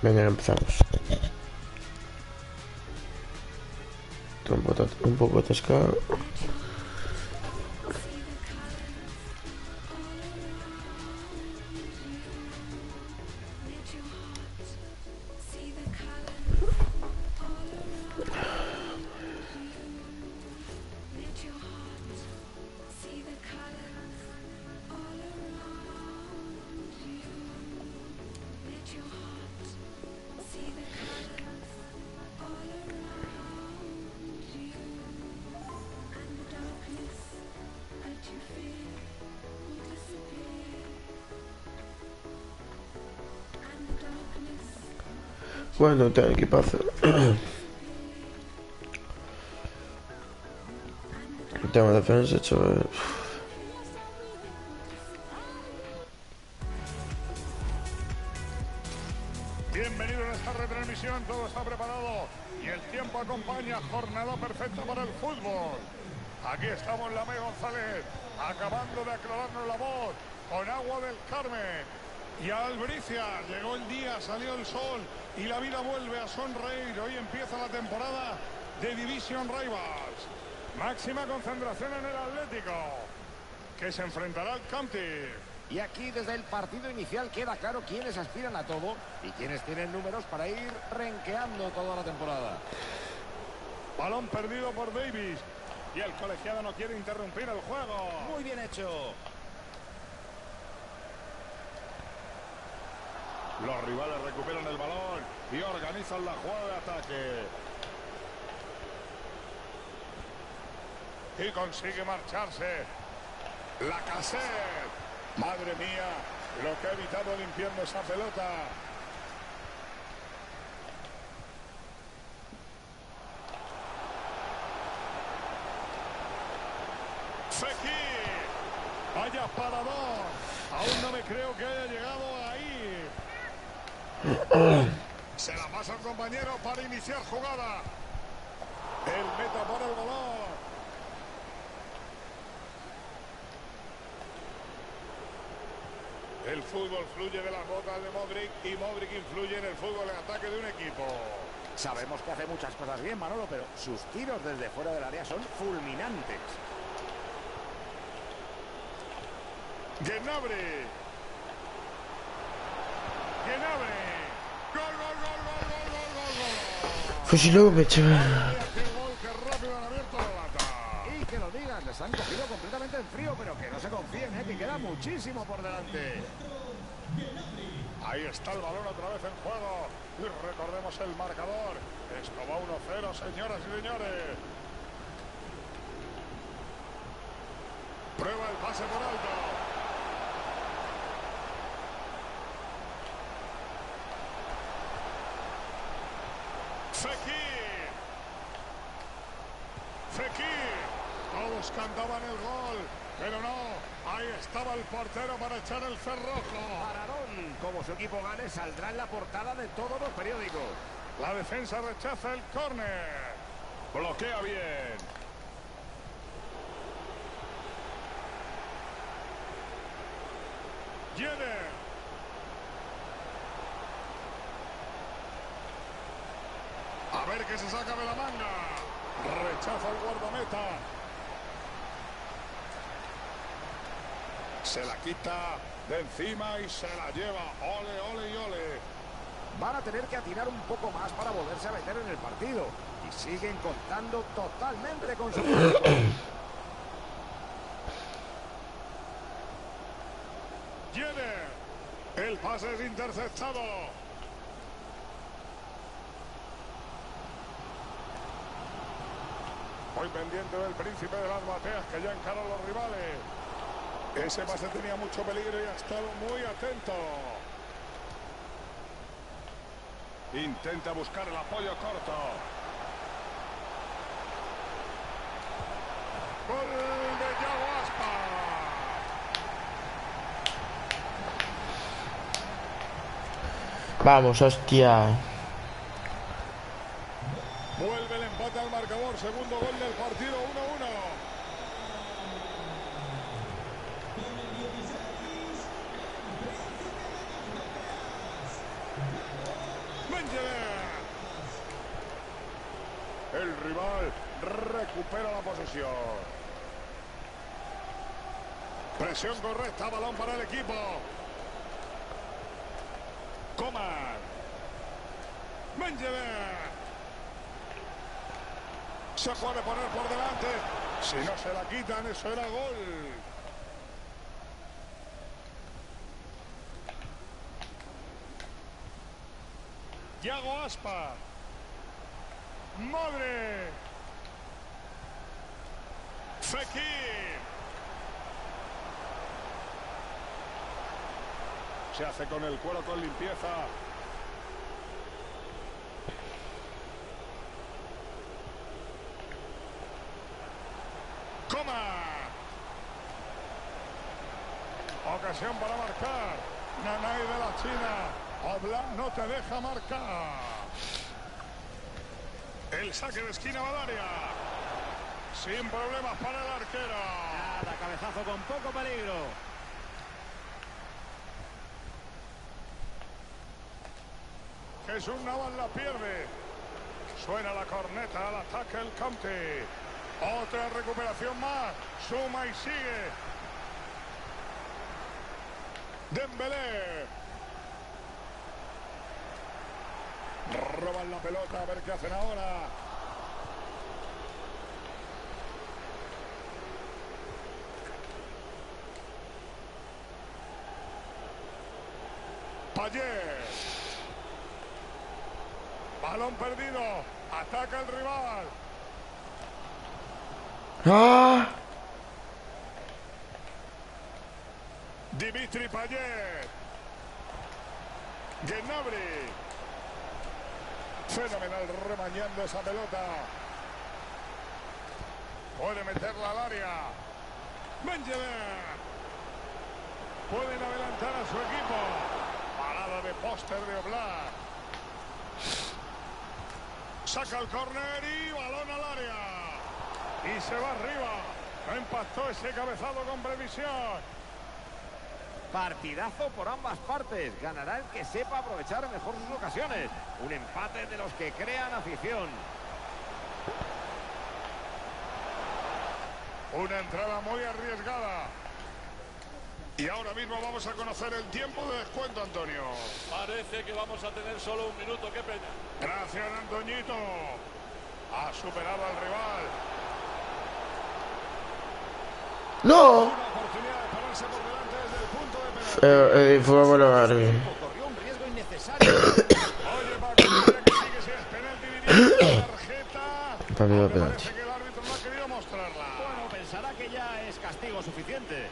Venga, empezamos. Un poco atascado. Bueno, tengo equipazo. Tema defensa, chaval. Bienvenido a esta retransmisión, todo está preparado y el tiempo acompaña. Jornada perfecta para el fútbol. Aquí estamos, Lamé González, acabando de aclararnos la voz con agua del Carmen. Y a Albricia, llegó el día, salió el sol y la vida vuelve a sonreír. Hoy empieza la temporada de Division Rivals. Máxima concentración en el Atlético, que se enfrentará al Cámtic. Y aquí desde el partido inicial queda claro quiénes aspiran a todo y quiénes tienen números para ir renqueando toda la temporada. Balón perdido por Davis y el colegiado no quiere interrumpir el juego. Muy bien hecho. Los rivales recuperan el balón y organizan la jugada de ataque. Y consigue marcharse. Lacazette. Madre mía, lo que ha evitado limpiando esa pelota. Fekir. Vaya paradón. Aún no me creo que haya llegado ahí. Se la pasa al compañero para iniciar jugada. El meta por el balón. El fútbol fluye de las botas de Modric y Modric influye en el fútbol en ataque de un equipo. Sabemos que hace muchas cosas bien, Manolo, pero sus tiros desde fuera del área son fulminantes. Gnabry. Gnabry. Gol, gol, gol, gol, gol, gol, gol, gol. Fusilóme, chaval. ¡Qué gol, qué rápido han abierto la lata! Y que lo digan, les han cogido completamente en frío, pero que no se confíen, que queda muchísimo por delante. Ahí está el balón otra vez en juego. Y recordemos el marcador. Esto va 1-0, señoras y señores. Prueba el pase por alto. Fekir. Fekir. Todos cantaban el gol, pero no. Ahí estaba el portero para echar el cerrojo. Paradón. Como su equipo gane, saldrá en la portada de todos los periódicos. La defensa rechaza el córner. Bloquea bien. Jenner. A ver qué se saca de la manga. Rechaza el guardameta. Se la quita de encima y se la lleva. Ole, ole y ole. Van a tener que atinar un poco más para volverse a meter en el partido. Y siguen contando totalmente con su público. Jenner. El pase es interceptado. Muy pendiente del príncipe de las bateas que ya encaran los rivales. Ese pase tenía mucho peligro y ha estado muy atento. Intenta buscar el apoyo corto. Gol de Yago Aspas. Vamos, hostia. Vuelve el empate al marcador. Segundo gol del partido, 1-1. El rival recupera la posesión. Presión correcta, balón para el equipo. Coman. Mengele. Se puede poner por delante. Si no se la quitan, eso era gol. Thiago Aspas. Madre. Fekir. Se hace con el cuero con limpieza. Coman. Ocasión para marcar. Nanay de la China. Oblak no te deja marcar. El saque de esquina va al área. Sin problemas para el arquero. Nada, cabezazo con poco peligro. Jesús Navas la pierde. Suena la corneta al ataque el Conte. Otra recuperación más. Suma y sigue. Dembélé. Roban la pelota, a ver qué hacen ahora. Payet. Balón perdido. Ataca el rival. ¡Ah! Dimitri Payet. Gnabry. Fenomenal remañando esa pelota. Puede meterla al área. Mengele. Pueden adelantar a su equipo. Parada de póster de Oblak. Saca el córner y balón al área. Y se va arriba. No impactó ese cabezado con previsión. Partidazo por ambas partes. Ganará el que sepa aprovechar mejor sus ocasiones. Un empate de los que crean afición. Una entrada muy arriesgada. Y ahora mismo vamos a conocer el tiempo de descuento, Antonio. Parece que vamos a tener solo un minuto, qué pena. Gracias, Antoñito. Ha superado al rival. ¡No! Una oportunidad de ponerse por delante desde el punto de penalti. Fue a volar. Corrió un riesgo innecesario. Oye, Paco, mira que sí que sí es penalti, diría la tarjeta. Papi, va Aunque penalti. parece que el árbitro no ha querido mostrarla. Bueno, pensará que ya es castigo suficiente.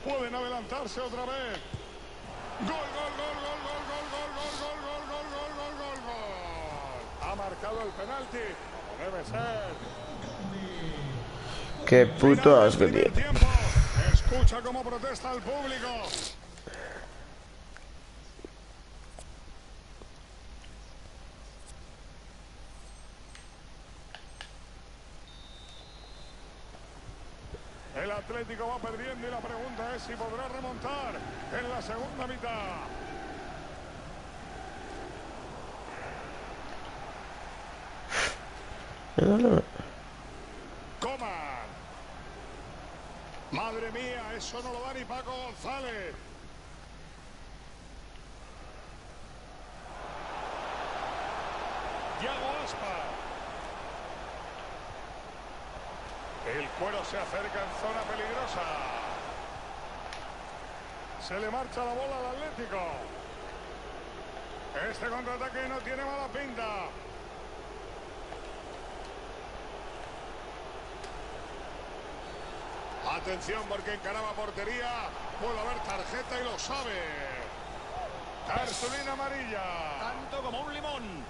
Pueden adelantarse otra vez. Gol, gol, gol, gol, gol, gol, gol, gol, gol, gol, gol, gol, gol, gol, gol. Ha marcado el penalti, como debe ser. Qué puto Final del asco, primer tío. tiempo. Escucha cómo protesta el público. El Atlético va perdiendo y la pregunta es si podrá remontar en la segunda mitad. Coman. Madre mía, eso no lo da ni Paco González. Thiago Aspas. El cuero se acerca en zona peligrosa. Se le marcha la bola al Atlético. Este contraataque no tiene mala pinta. Atención porque encaraba portería. Puede haber tarjeta y lo sabe. Cartulina amarilla. Tanto como un limón.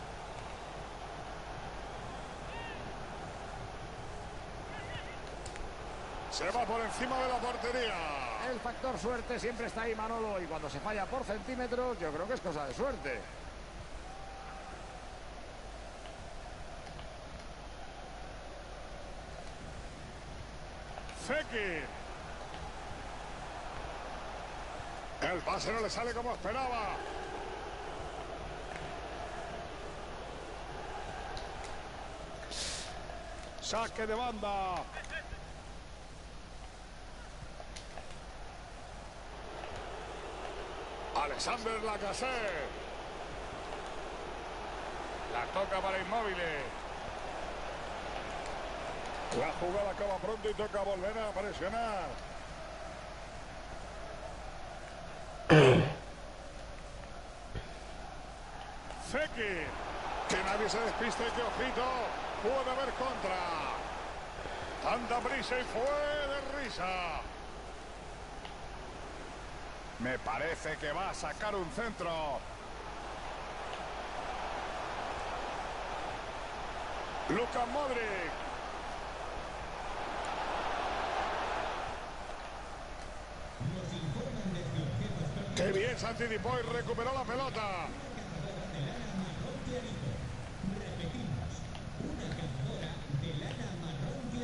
Se va por encima de la portería. El factor suerte siempre está ahí, Manolo, y cuando se falla por centímetros, yo creo que es cosa de suerte. Fekir. El pase no le sale como esperaba. Saque de banda. Alexander Lacazette. La toca para Inmóvil. La jugada acaba pronto y toca volver a presionar. Fekir. Que nadie se despiste, que ojito. Puede haber contra. Tanta prisa y fue de risa. Me parece que va a sacar un centro. Luka Modric. Qué bien se anticipó y recuperó la pelota.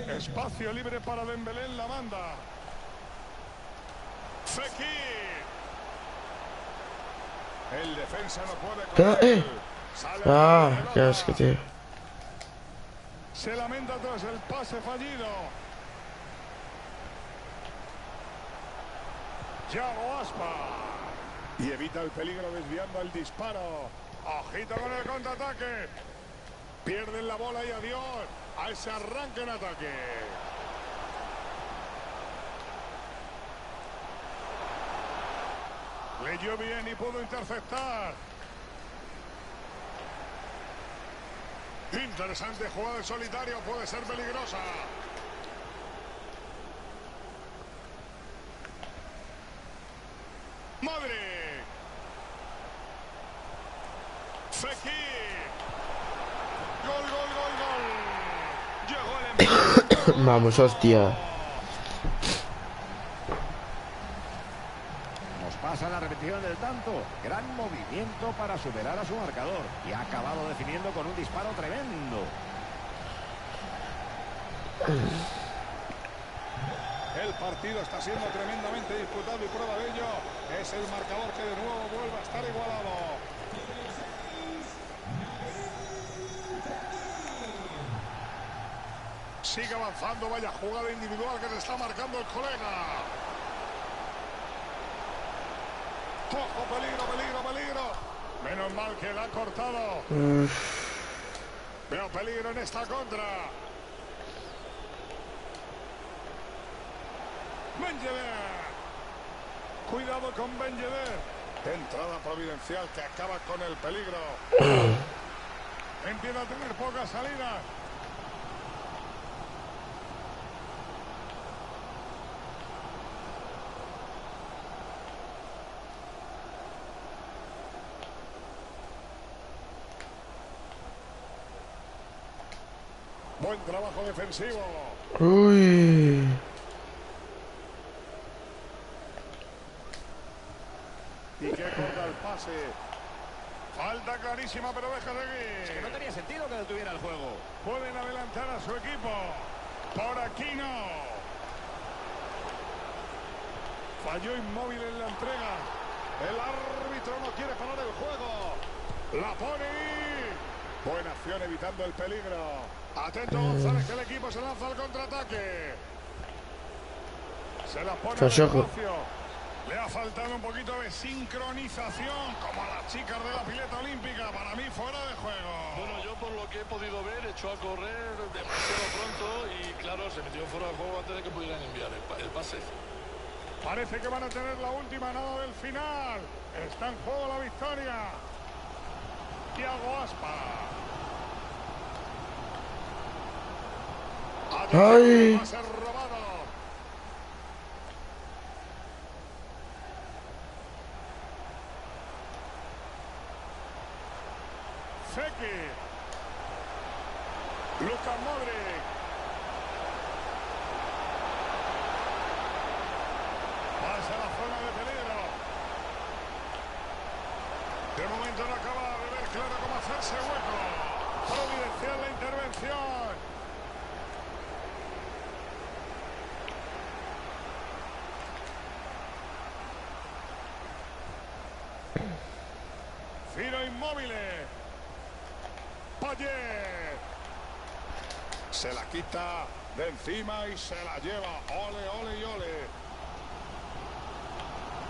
Espacio libre para Dembélé en la banda. Fekir. El defensa no puede con él. Sale Ah, la pelota. qué asco, tío. Se lamenta tras el pase fallido. Thiago Aspas. Y evita el peligro desviando el disparo. Ojito con el contraataque. Pierden la bola y adiós a ese arranque en ataque. Leyó bien y pudo interceptar. Interesante jugada en solitario, puede ser peligrosa. Modric. Fekir. Gol, gol, gol, gol. Llegó el empate. Vamos, hostia. Nos pasa la repetición del tanto. Gran movimiento para superar a su marcador. Y ha acabado definiendo con un disparo tremendo. El partido está siendo tremendamente disputado y prueba de ello es el marcador que de nuevo vuelve a estar igualado. Sigue avanzando, vaya jugada individual que le está marcando el colega. ¡Ojo, peligro, peligro, peligro! Menos mal que la ha cortado. Veo peligro en esta contra. Ben Yedder. Cuidado con Ben Yedder. Entrada providencial que acaba con el peligro. Empieza a tener pocas salidas. Buen trabajo defensivo. Uy. Y que corta el pase. Falta clarísima, pero deja seguir. Es que no tenía sentido que detuviera el juego. Pueden adelantar a su equipo. Por aquí no. Falló Inmóvil en la entrega. El árbitro no quiere parar el juego. La pone ahí. Buena acción evitando el peligro. Atento González, que el equipo se lanza al contraataque. Se la pone al espacio. Le ha faltado un poquito de sincronización, como a las chicas de la pileta olímpica. Para mí, fuera de juego. Bueno, yo por lo que he podido ver, echó a correr demasiado pronto y, claro, se metió fuera de juego antes de que pudieran enviar el pase. Parece que van a tener la última, nada del final. Está en juego la victoria. Thiago Aspas. Ay. Va a ser robado. Fekir. Luka Modric. Pasa a la zona de peligro. De momento no acaba de ver claro cómo hacerse hueco. Providencial la intervención. Ciro Inmóvil. Payet. Se la quita de encima y se la lleva. Ole, ole y ole.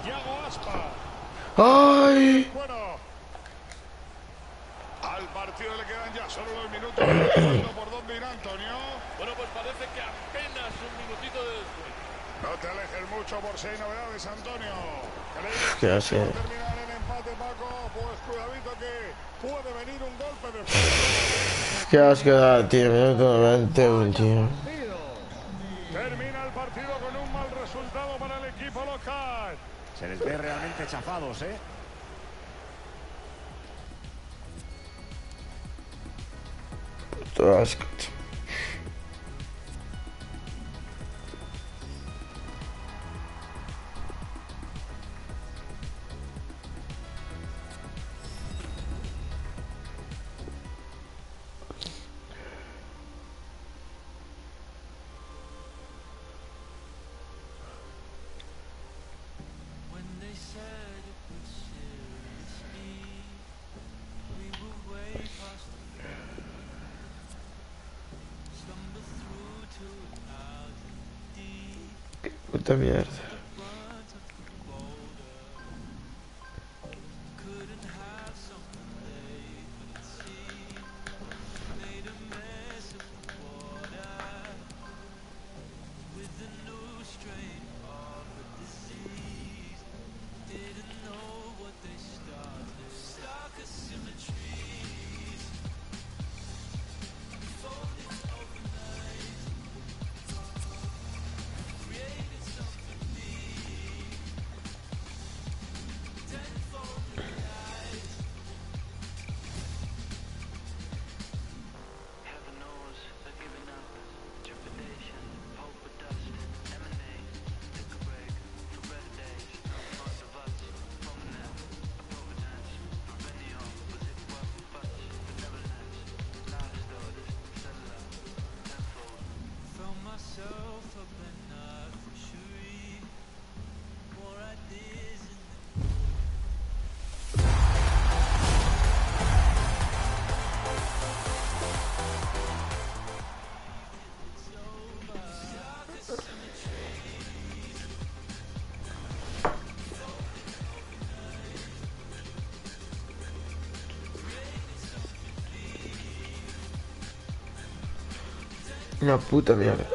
Yago Aspas. ¡Ay! Bueno. Al partido le quedan ya solo 2 minutos. ¿Por dónde irá Antonio? Bueno, pues parece que apenas un minutito de descuento. No te alejes mucho por si hay novedades, Antonio. ¿Qué ¿Crees hace? que va a terminar en empate, Paco? Pues cuidadito que puede venir un golpe después. Qué asco da, tío. Minuto 91, tío. Termina el partido con un mal resultado para el equipo local. Se les ve realmente chafados, ¿eh? Puto asco, tío. Puta mierda. Una puta mierda.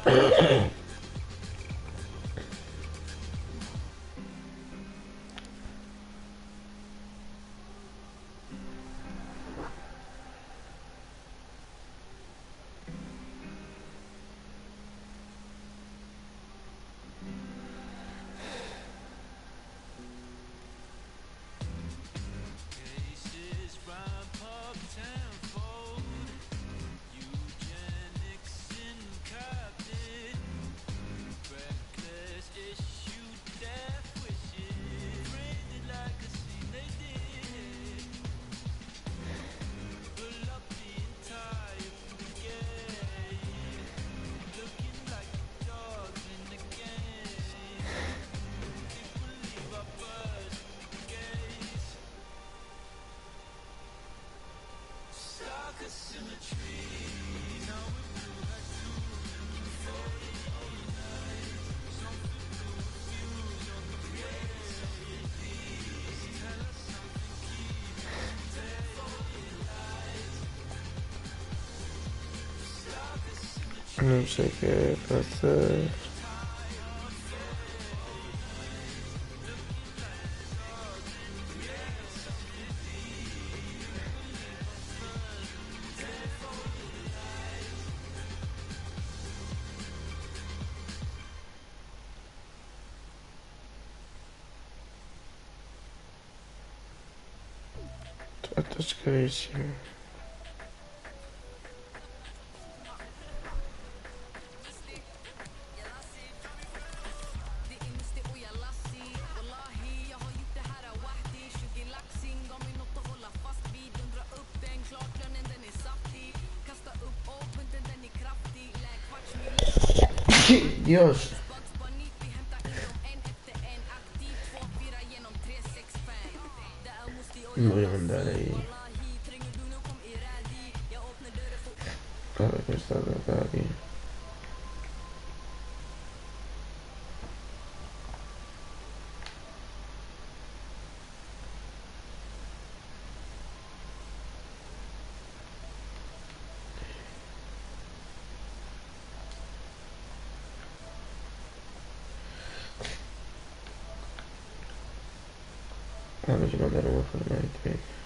No sé qué hacer. That's crazy. Dios. Voy a mandar ahí. A ver qué está acá aquí. A ver si mandaron a Fortnite.